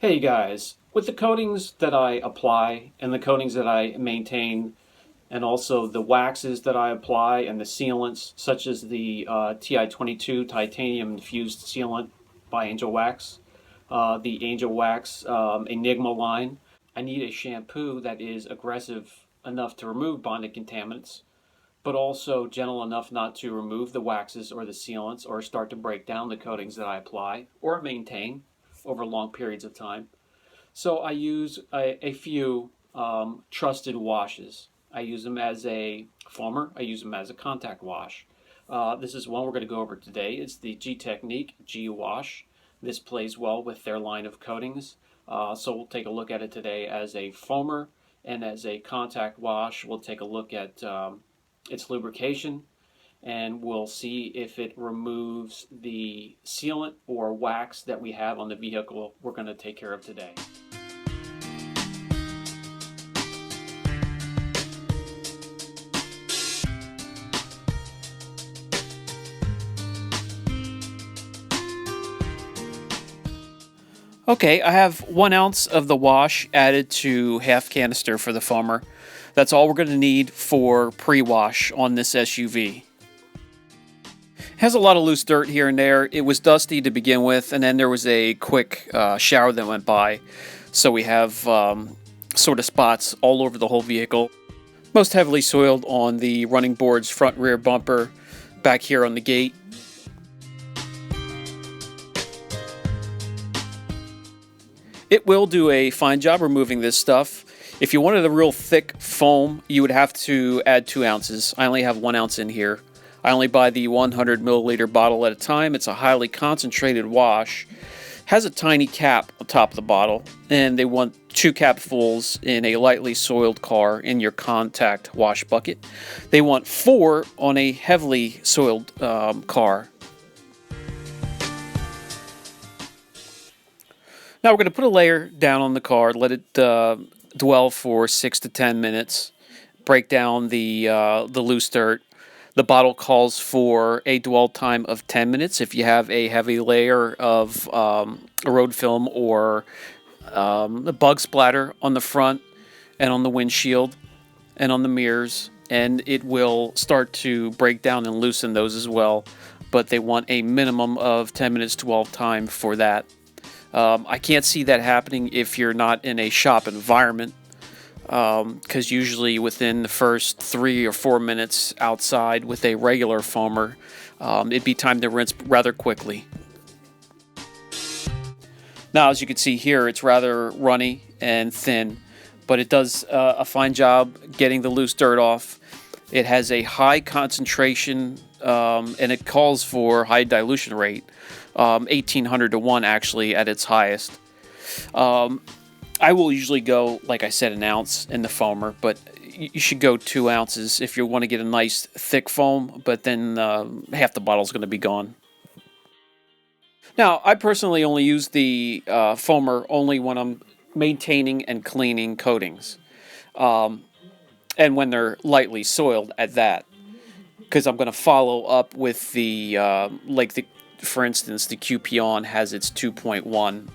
Hey guys, with the coatings that I apply and the coatings that I maintain, and also the waxes that I apply and the sealants, such as the Ti22 titanium infused sealant by Angelwax, the Angelwax Enigma line, I need a shampoo that is aggressive enough to remove bonded contaminants, but also gentle enough not to remove the waxes or the sealants or start to break down the coatings that I apply or maintain over long periods of time. So I use a few trusted washes. I use them as a foamer. I use them as a contact wash. This is one we're going to go over today. It's the Gtechniq Gwash. This plays well with their line of coatings. So we'll take a look at it today as a foamer and as a contact wash. We'll take a look at its lubrication, and we'll see if it removes the sealant or wax that we have on the vehicle we're going to take care of today. Okay, I have 1 ounce of the wash added to half canister for the foamer. That's all we're going to need for pre-wash on this SUV. It has a lot of loose dirt here and there. It was dusty to begin with, and then there was a quick shower that went by. So we have sort of spots all over the whole vehicle. Most heavily soiled on the running boards, front rear bumper, back here on the gate. It will do a fine job removing this stuff. If you wanted a real thick foam, you would have to add 2 ounces. I only have 1 ounce in here. I only buy the 100 milliliter bottle at a time. It's a highly concentrated wash. Has a tiny cap on top of the bottle, and they want 2 capfuls in a lightly soiled car in your contact wash bucket. They want 4 on a heavily soiled car. Now we're going to put a layer down on the car, let it dwell for 6 to 10 minutes, break down the loose dirt. The bottle calls for a dwell time of 10 minutes. If you have a heavy layer of road film or the bug splatter on the front and on the windshield and on the mirrors, and it will start to break down and loosen those as well. But they want a minimum of 10 minutes dwell time for that. I can't see that happening if you're not in a shop environment, because usually within the first 3 or 4 minutes outside with a regular foamer, it'd be time to rinse rather quickly. Now, as you can see here, it's rather runny and thin, but it does a fine job getting the loose dirt off. It has a high concentration, and it calls for high dilution rate. 1800 to 1 actually at its highest. I will usually go, like I said, 1 ounce in the foamer, but you should go 2 ounces if you want to get a nice thick foam, but then half the bottle is going to be gone. Now, I personally only use the foamer only when I'm maintaining and cleaning coatings, and when they're lightly soiled at that, because I'm going to follow up with the for instance, the QP-On has its 2.1.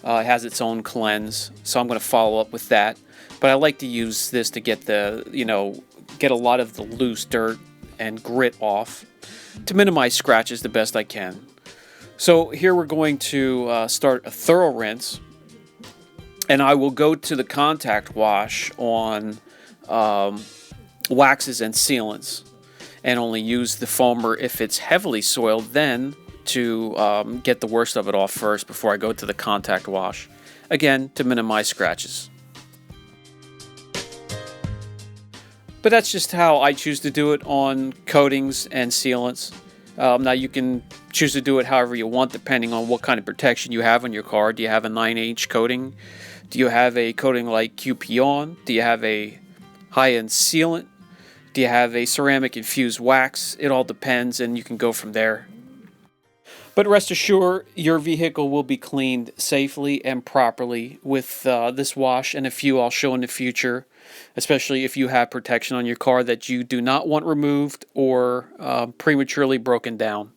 It has its own cleanse, so I'm going to follow up with that. But I like to use this to get get a lot of the loose dirt and grit off, to minimize scratches the best I can. So here we're going to start a thorough rinse, and I will go to the contact wash on waxes and sealants, and only use the foamer if it's heavily soiled, then to get the worst of it off first before I go to the contact wash. Again, to minimize scratches. But that's just how I choose to do it on coatings and sealants. Now you can choose to do it however you want, depending on what kind of protection you have on your car. Do you have a 9H coating? Do you have a coating like QP-On? Do you have a high-end sealant? Do you have a ceramic infused wax? It all depends, and you can go from there. But rest assured, your vehicle will be cleaned safely and properly with this wash and a few I'll show in the future, especially if you have protection on your car that you do not want removed or prematurely broken down.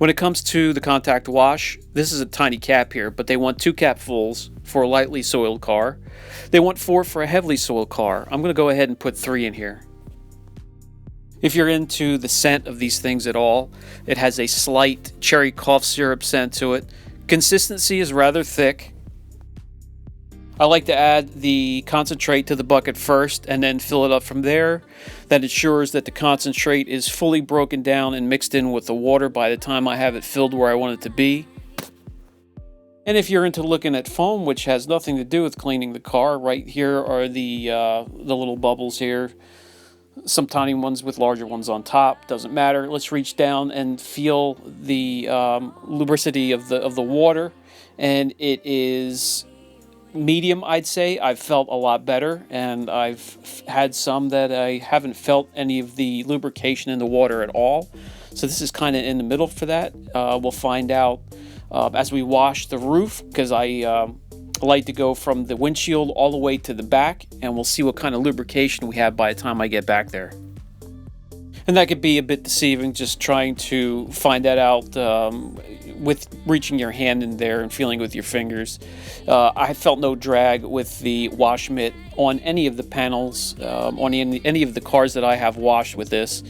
When it comes to the contact wash, this is a tiny cap here, but they want 2 capfuls for a lightly soiled car. They want 4 for a heavily soiled car. I'm going to go ahead and put 3 in here. If you're into the scent of these things at all, it has a slight cherry cough syrup scent to it. Consistency is rather thick. I like to add the concentrate to the bucket first and then fill it up from there. That ensures that the concentrate is fully broken down and mixed in with the water by the time I have it filled where I want it to be. And if you're into looking at foam, which has nothing to do with cleaning the car, right here are the little bubbles here. Some tiny ones with larger ones on top, doesn't matter. Let's reach down and feel the lubricity of the water, and it is medium, I'd say. I've felt a lot better, and I've had some that I haven't felt any of the lubrication in the water at all. So this is kind of in the middle for that. We'll find out as we wash the roof, because I like to go from the windshield all the way to the back, and we'll see what kind of lubrication we have by the time I get back there. And that could be a bit deceiving, just trying to find that out with reaching your hand in there and feeling with your fingers. I felt no drag with the wash mitt on any of the panels, on any of the cars that I have washed with this.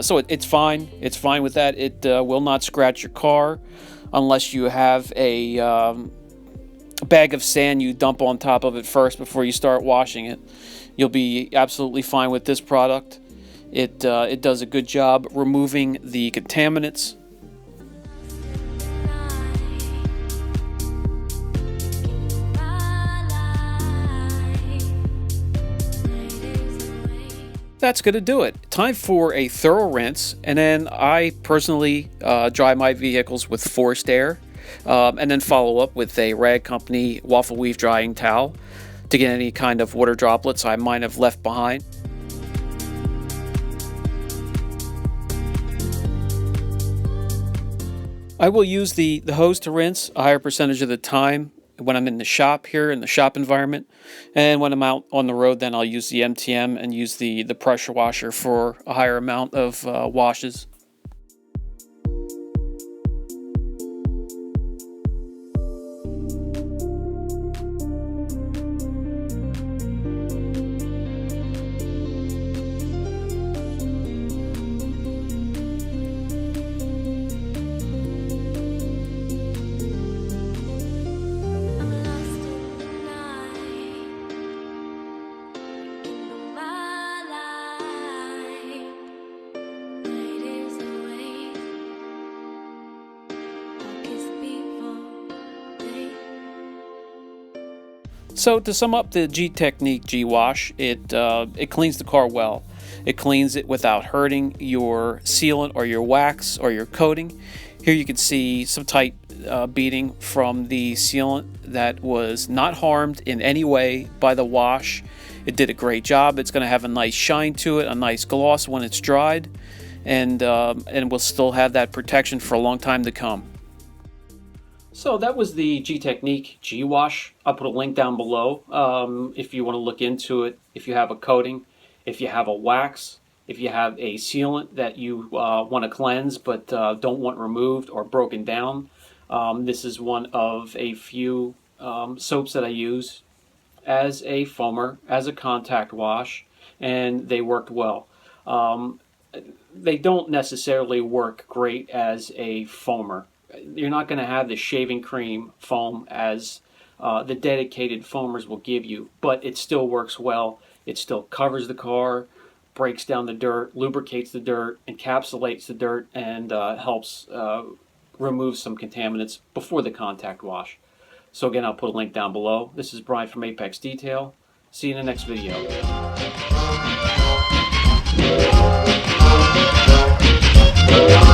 So it's fine. It's fine with that. It will not scratch your car unless you have a bag of sand you dump on top of it first before you start washing it. You'll be absolutely fine with this product. It does a good job removing the contaminants. That's going to do it. Time for a thorough rinse, and then I personally dry my vehicles with forced air, and then follow up with a Rag Company waffle weave drying towel to get any kind of water droplets I might have left behind. I will use the hose to rinse a higher percentage of the time when I'm in the shop here, in the shop environment. And when I'm out on the road, then I'll use the MTM and use the pressure washer for a higher amount of washes. So to sum up the Gtechniq Gwash, it cleans the car well. It cleans it without hurting your sealant or your wax or your coating. Here you can see some tight beading from the sealant that was not harmed in any way by the wash. It did a great job. It's going to have a nice shine to it, a nice gloss when it's dried, and we'll still have that protection for a long time to come. So that was the Gtechniq Gwash. I'll put a link down below if you want to look into it. If you have a coating, if you have a wax, if you have a sealant that you want to cleanse but don't want removed or broken down. This is one of a few soaps that I use as a foamer, as a contact wash, and they worked well. They don't necessarily work great as a foamer. You're not going to have the shaving cream foam as the dedicated foamers will give you, but it still works well. It still covers the car, breaks down the dirt, lubricates the dirt, encapsulates the dirt, and helps remove some contaminants before the contact wash. So again, I'll put a link down below. This is Brian from Apex Detail. See you in the next video. Yeah.